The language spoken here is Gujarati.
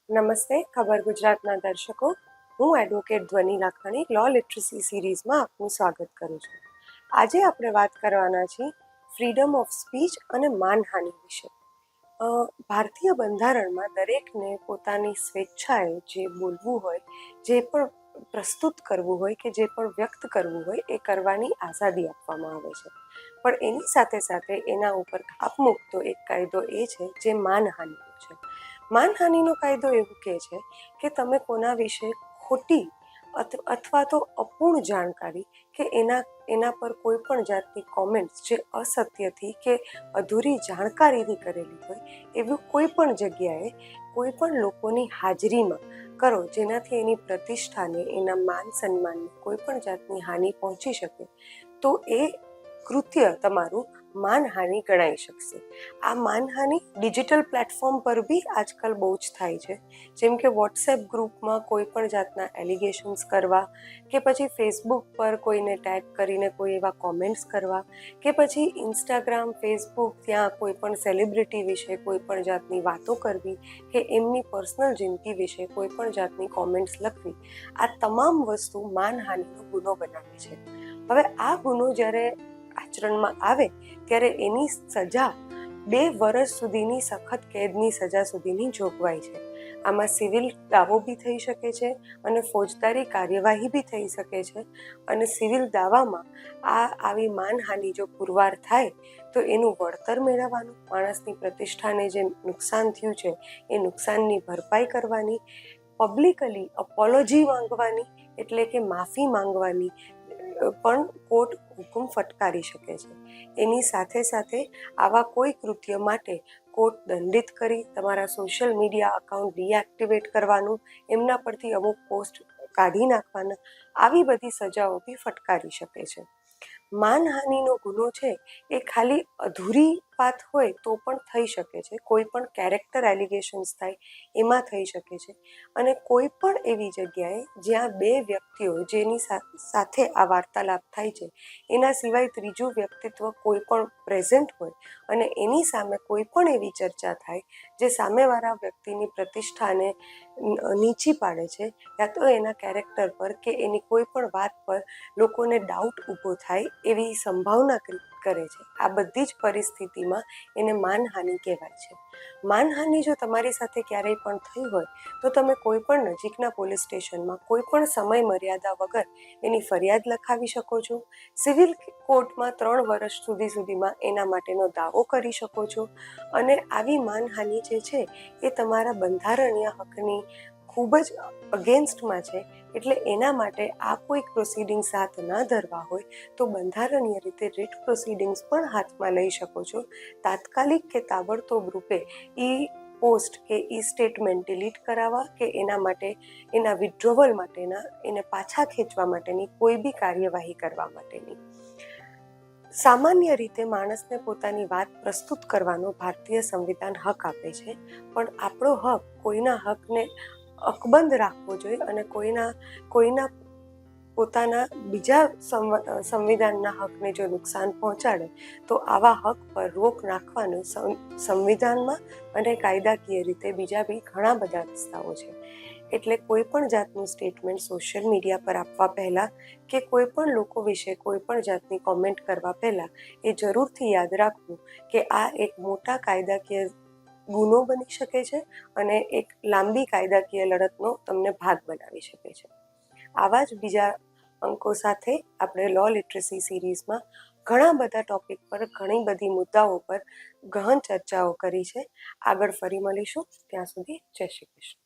નમસ્તે. ખબર ગુજરાતના દર્શકો, હું એડવોકેટ ધ્વનિ લાખાણી લો લિટરસી સિરીઝમાં આપનું સ્વાગત કરું છું. આજે આપણે વાત કરવાના છીએ ફ્રીડમ ઓફ સ્પીચ અને માનહાનિ વિશે. ભારતીય બંધારણમાં દરેકને પોતાની સ્વેચ્છાએ જે બોલવું હોય, જે પણ પ્રસ્તુત કરવું હોય કે જે પણ વ્યક્ત કરવું હોય એ કરવાની આઝાદી આપવામાં આવે છે. પણ એની સાથે સાથે એના ઉપર કાપ મૂકતો એક કાયદો એ છે જે માનહાનિનો છે. માનહાનિનો કાયદો એવું કહે છે કે તમે કોના વિશે ખોટી અથવા તો અપૂર્ણ જાણકારી કે એના પર કોઈ પણ જાતની કોમેન્ટ્સ જે અસત્યથી કે અધૂરી જાણકારીથી કરેલી હોય એવું કોઈ પણ જગ્યાએ કોઈ પણ લોકોની હાજરીમાં કરો જેનાથી એની પ્રતિષ્ઠાને, એના માન સન્માનને કોઈ પણ જાતની હાનિ પહોંચી શકે તો એ કૃત્ય તમારું માનહાનિ ગણાઈ શકશે. આ માનહાનિ ડિજિટલ પ્લેટફોર્મ પર બી આજકાલ બહુ જ થાય છે. જેમ કે વોટ્સએપ ગ્રુપમાં કોઈ પણ જાતના એલિગેશન્સ કરવા કે પછી ફેસબુક પર કોઈને ટેગ કરીને કોઈ એવા કોમેન્ટ્સ કરવા કે પછી ઇન્સ્ટાગ્રામ, ફેસબુક ત્યાં કોઈ પણ સેલિબ્રિટી વિશે કોઈ પણ જાતની વાતો કરવી કે એમની પર્સનલ જિંદગી વિશે કોઈ પણ જાતની કોમેન્ટ્સ લખવી, આ તમામ વસ્તુ માનહાનિનો ગુનો બનાવે છે. હવે આ ગુનો જ્યારે આચરણમાં આવે ત્યારે એની સજા 2 વર્ષ સુધીની સખત કેદની સજા સુધીની જોગવાઈ છે. આમાં સિવિલ દાવો બી થઈ શકે છે અને ફોજદારી કાર્યવાહી બી થઈ શકે છે. અને સિવિલ દાવામાં આવી માનહાનિ જો પુરવાર થાય તો એનું વળતર મેળવવાનું, માણસની પ્રતિષ્ઠાને જે નુકસાન થયું છે એ નુકસાનની ભરપાઈ કરવાની, પબ્લિકલી અપોલોજી માંગવાની એટલે કે માફી માંગવાની પણ કોર્ટ હુકમ ફટકારી શકે છે. એની સાથે સાથે આવા કોઈ કૃત્ય માટે કોર્ટ દંડિત કરી તમારા સોશિયલ મીડિયા અકાઉન્ટ ડીએક્ટિવેટ કરવાનું, એમના પરથી અમુક પોસ્ટ કાઢી નાખવાના, આવી બધી સજાઓ બી ફટકારી શકે છે. માનહાનિનો ગુનો છે એ ખાલી અધૂરી વાત હોય તો પણ થઈ શકે છે. કોઈ પણ કેરેક્ટર એલિગેશન્સ થાય એમાં થઈ શકે છે. અને કોઈ પણ એવી જગ્યાએ જ્યાં 2 વ્યક્તિઓ જેની સાથે આ વાર્તાલાપ થાય છે એના સિવાય ત્રીજું વ્યક્તિત્વ કોઈ પણ પ્રેઝન્ટ હોય અને એની સામે કોઈ પણ એવી ચર્ચા થાય જે સામેવાળા વ્યક્તિની પ્રતિષ્ઠાને નીચી પાડે છે યા તો એના કેરેક્ટર પર કે એની કોઈ પણ વાત પર લોકોને ડાઉટ ઊભો થાય એવી સંભાવના કરે છે, આ બધી જ પરિસ્થિતિમાં એને માનહાનિ કહેવાય છે. માનહાનિ જો તમારી સાથે ક્યારેય પણ થઈ હોય તો તમે કોઈ પણ નજીકના પોલીસ સ્ટેશનમાં કોઈ પણ સમય મર્યાદા વગર એની ફરિયાદ લખાવી શકો છો. સિવિલ કોર્ટમાં 3 વર્ષ સુધીમાં એના માટેનો દાવો કરી શકો છો. અને આવી માનહાનિ જે છે એ તમારા બંધારણીય હકની ખૂબ જ અગેન્સ્ટમાં છે. એટલે એના માટે આ કોઈ પ્રોસિડિંગ્સ હાથ ન ધરવા હોય તો બંધારણીય રીતે રીટ પ્રોસિડિંગ્સ પણ હાથમાં લઈ શકો છો. તાત્કાલિક કે તાબડતોબ રૂપે પોસ્ટ કે સ્ટેટમેન્ટ ડિલીટ કરાવવા કે એના માટે એના વિડ્રોવલ માટેના, એને પાછા ખેંચવા માટેની કોઈ બી કાર્યવાહી કરવા માટેની. સામાન્ય રીતે માણસને પોતાની વાત પ્રસ્તુત કરવાનો ભારતીય સંવિધાન હક આપે છે, પણ આપણો હક કોઈના હકને અકબંધ રાખવો જોઈએ અને કોઈના પોતાના બીજા સંવિધાનના હકને જો નુકસાન પહોંચાડે તો આવા હક પર રોક નાખવાનું સંવિધાનમાં અને કાયદાકીય રીતે બીજા બી ઘણા બધા રસ્તાઓ છે. એટલે કોઈ પણ જાતનું સ્ટેટમેન્ટ સોશિયલ મીડિયા પર આપવા પહેલાં કે કોઈ પણ લોકો વિશે કોઈ પણ જાતની કોમેન્ટ કરવા પહેલાં એ જરૂરથી યાદ રાખવું કે આ એક મોટા કાયદાકીય ગુનો બની શકે છે અને એક લાંબી કાયદાકીય લડતનો તમને ભાગ બનાવી શકે છે. આવા જ બીજા અંકો સાથે આપણે લો લિટરસી સિરીઝમાં ઘણા બધા ટોપિક પર, ઘણી બધી મુદ્દાઓ પર ગહન ચર્ચાઓ કરી છે. આગળ ફરી મળીશું. ત્યાં સુધી જય શ્રી કૃષ્ણ.